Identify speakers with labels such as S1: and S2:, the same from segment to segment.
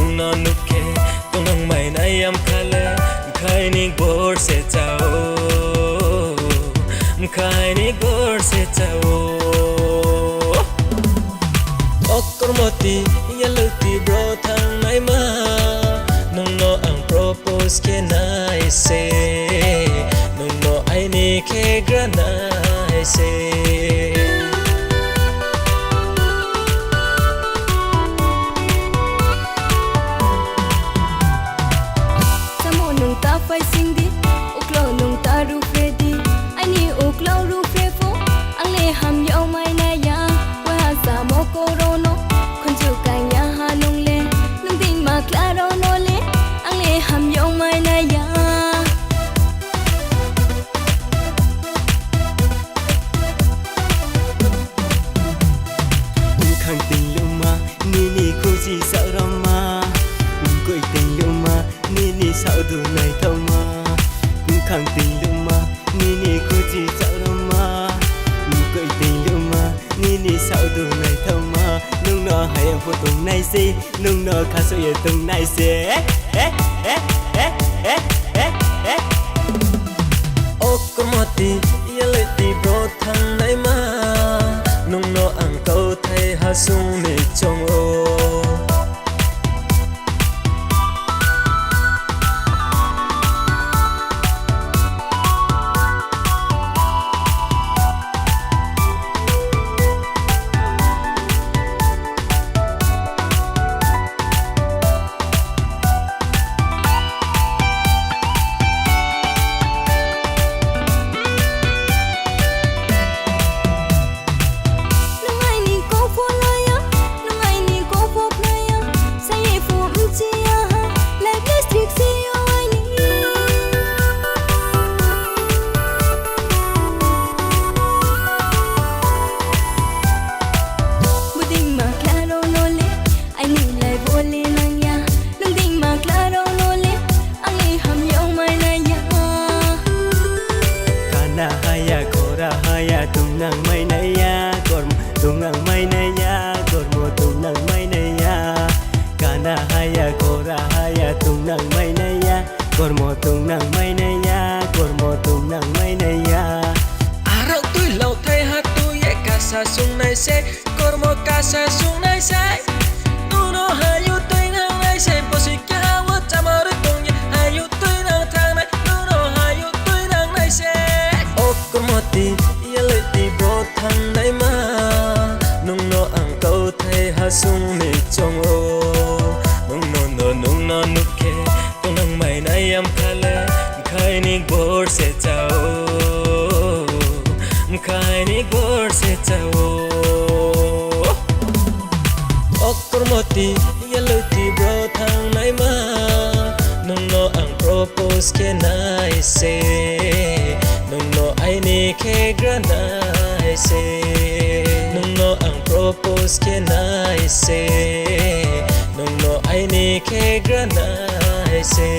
S1: nung no nuke tung nang mai na yam khale khai ni gor se chao khai ni gor se chao okor moti yaluti bro thang nai ma nung no ang propose ke nai se nung no ai ni ke gra nai se
S2: phai sing đi uklo nung ta ru fe đi anh ni uklo ru fe fo ang le ham yo mai na ya wa sa mo ko ro no khun chu kan ya ha nung le nung tin ma claro no le ang le ham yo mai na ya
S3: khang tình lưu ma ni ni khu gì sợ rama cười tình lưu ma ni ni sao đủ này thâu ma cũng khẳng tình lưu ma ni ni khu gì sao đâu ma cười tình lưu ma ni ni sao đủ này thâu ma nung nó hay em phụ tùng này si nung nó khá số giờ tùng này si
S1: okor moti yaluti bro thang nai ma nung no ang câu thay ha sung ni chong o
S3: tung nang mai nay ya kormo tung nang mai nay ya kormo tung nang mai nay ya kana haya kora haya tung nang mai nay ya kormo tung nang mai nay ya kormo tung nang mai nay ya
S1: arak tui lau thay ha tu ye kasa sung nai se kormo kasa sung nai se tu no hayu tui nang nai se posik ya wa chamar tung ye hayu tui nang thang nai tu no hayu tui nang nai se okor moti bro thang nai ma nung no ang câu thay ha sung ni chong o nung no nuke tung nang mai na yam khale khai ni gor se chao khai ni gor se chao okor moti yaluti bro thang nai ma nung no ang propose ke nai se nung no ai ni ke gra nai se nung no ang propose ke nai se nung no ai ni ke gra nai se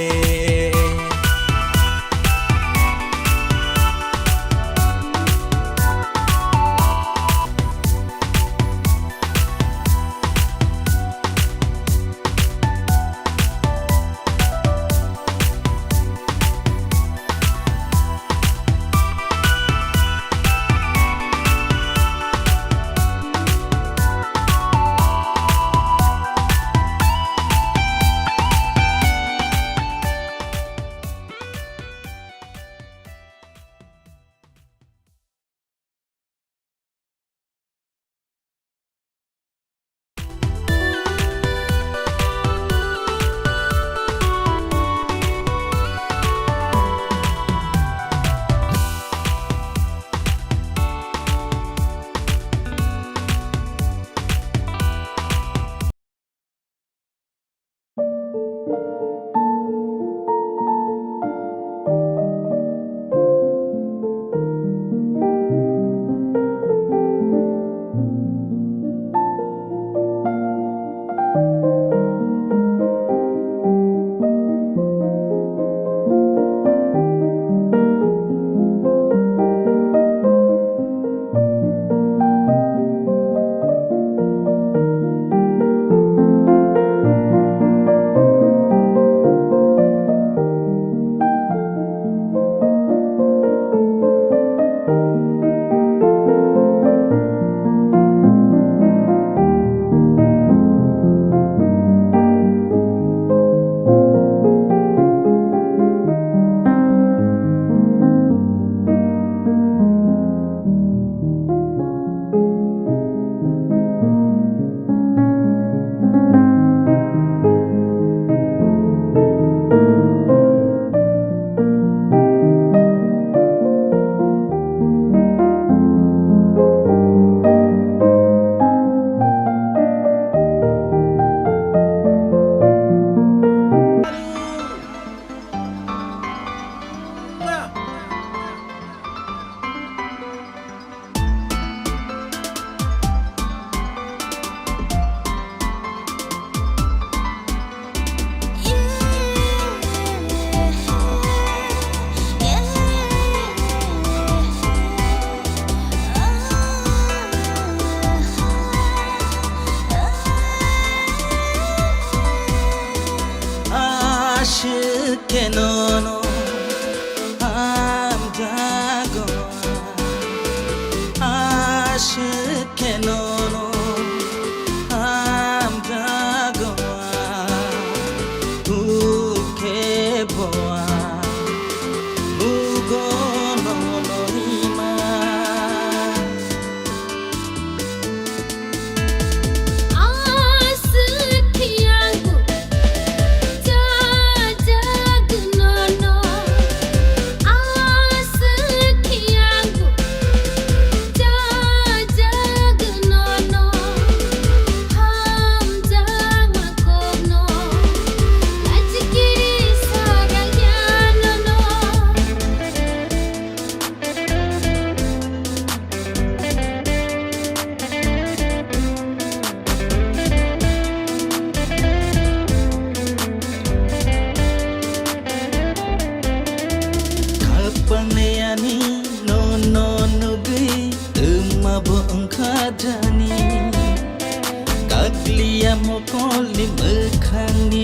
S4: que no am jago aşık que no am jago tu que boa mugo no hima Panayani no nugi umabong kadani kaglia mo koli mekhani